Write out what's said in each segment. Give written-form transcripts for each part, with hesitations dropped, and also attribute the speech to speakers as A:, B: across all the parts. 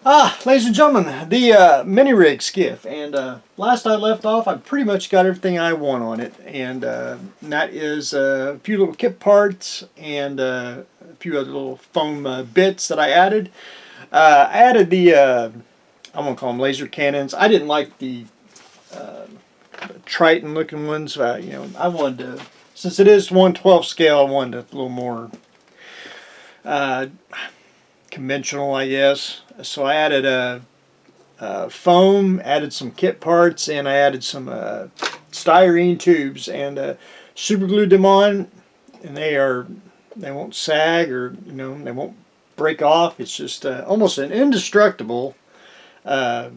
A: Ladies and gentlemen, the Mini Rig Skiff, and last I left off, I pretty much got everything I want on it, and that is a few little kit parts and a few other little foam bits that I added. I added the, I'm going to call them laser cannons. I didn't like the Triton looking ones. I wanted to, since it is 1/12 scale, I wanted a little more uh, conventional, I guess. So I added foam, added some kit parts, and I added some styrene tubes and super glued them on, and they won't sag, or they won't break off. It's just almost an indestructible uh,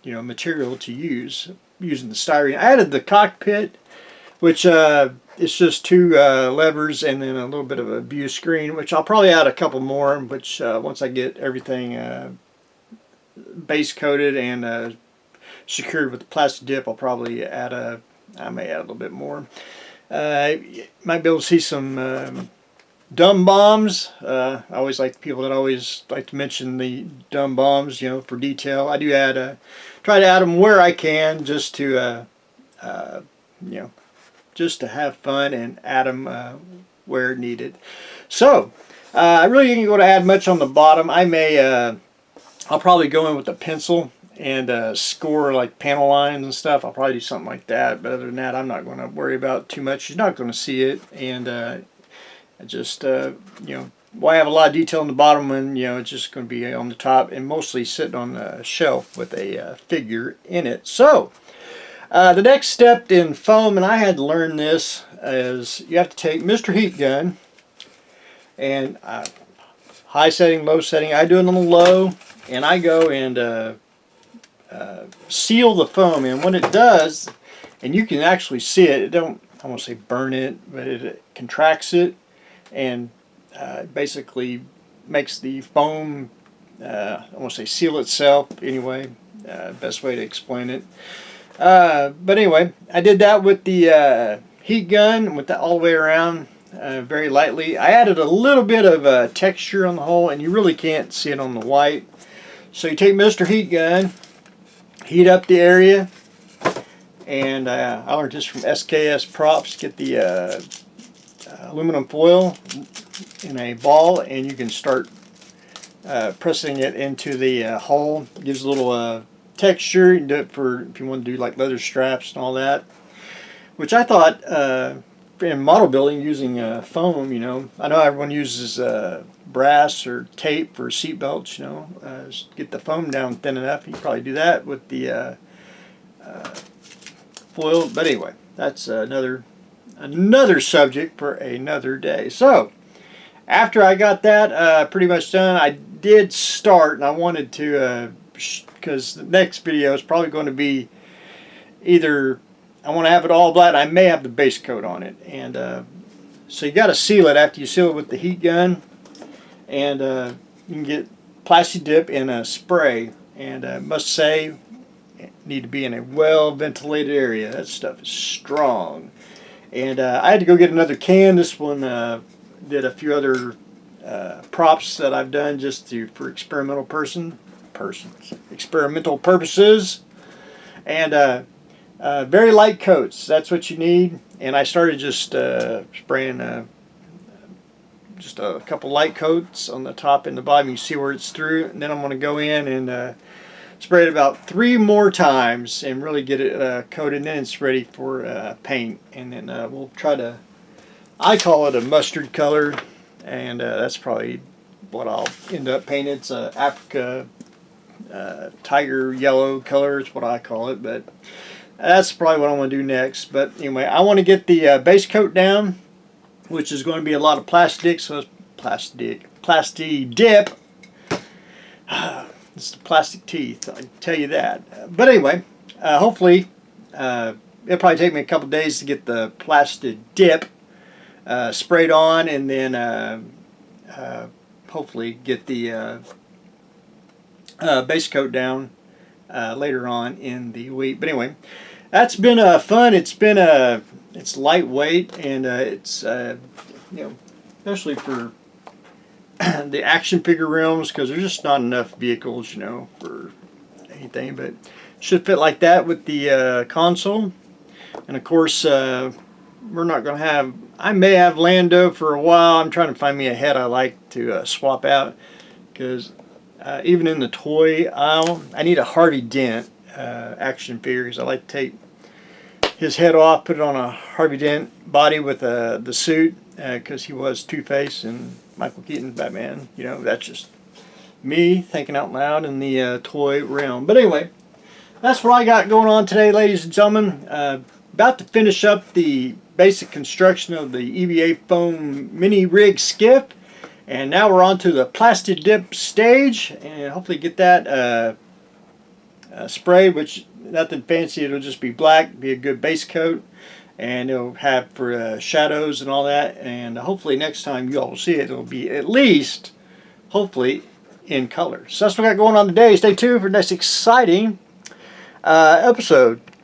A: material to use using the styrene. I added the cockpit, which it's just two levers and then a little bit of a view screen, which I'll probably add a couple more, which once I get everything base coated and secured with the plastidip, I'll probably I may add a little bit more. You might be able to see some dumb bombs. I always like people that always like to mention the dumb bombs, for detail. I do try to add them where I can, just to you know, just to have fun and add them where needed. So I really ain't going to add much on the bottom. I'll probably go in with a pencil and score like panel lines and stuff. I'll probably do something like that. But other than that, I'm not going to worry about too much. You're not going to see it, and I just well, I have a lot of detail on the bottom, and it's just going to be on the top and mostly sitting on the shelf with a figure in it. So the next step in foam, and I had to learn this, is you have to take Mr. Heat Gun and high setting, low setting. I do it on the low, and I go and seal the foam. And what it does, and you can actually see it, I won't say burn it, but it contracts it and basically makes the foam, I won't say seal itself anyway, best way to explain it. But anyway, I did that with the heat gun, with that all the way around, very lightly. I added a little bit of texture on the whole, and you really can't see it on the white. So you take Mr. Heat Gun, heat up the area, and I learned this from SKS Props. Get the aluminum foil in a ball, and you can start pressing it into the hole. It gives a little texture. You can do it for if you want to do like leather straps and all that, which I thought in model building using foam, I know everyone uses brass or tape for seat belts, get the foam down thin enough. You can probably do that with the foil, but anyway, that's another subject for another day. So after I got that pretty much done, I did start, and I wanted to because the next video is probably going to be either I want to have it all black. I may have the base coat on it, and so you got to seal it after you seal it with the heat gun, and you can get plastidip in a spray, and must say need to be in a well ventilated area. That stuff is strong, and I had to go get another can. This one did a few other props that I've done just for experimental purposes, and very light coats. That's what you need. And I started just spraying just a couple light coats on the top and the bottom. You see where it's through, and then I'm going to go in and spray it about 3 more times and really get it coated, and then it's ready for paint. And then we'll try to, I call it a mustard color, and that's probably what I'll end up painting. It's Africa tiger yellow color is what I call it, but that's probably what I want to do next. But anyway, I want to get the base coat down, which is going to be a lot of plastic. So it's plastidip. It's the plastic teeth, I can tell you that. But anyway, hopefully it'll probably take me a couple days to get the plastidip sprayed on, and then hopefully get the base coat down later on in the week. But anyway, that's been fun. It's lightweight, and it's especially for the action figure realms, because there's just not enough vehicles, you know, for anything. But should fit like that with the console. And of course, we're not going to have, I may have Lando for a while. I'm trying to find me a head I like to swap out, because even in the toy aisle, I need a Harvey Dent action figure, because I like to take his head off, put it on a Harvey Dent body with the suit, because he was Two-Face and Michael Keaton's Batman. You know, that's just me thinking out loud in the toy realm. But anyway, that's what I got going on today, ladies and gentlemen. About to finish up the basic construction of the EVA foam Mini Rig Skiff. And now we're on to the plastidip stage, and hopefully get that sprayed, which nothing fancy. It'll just be black, be a good base coat, and it'll have for shadows and all that. And hopefully next time you all will see it, it'll be at least, hopefully, in color. So that's what I got going on today. Stay tuned for the next exciting episode.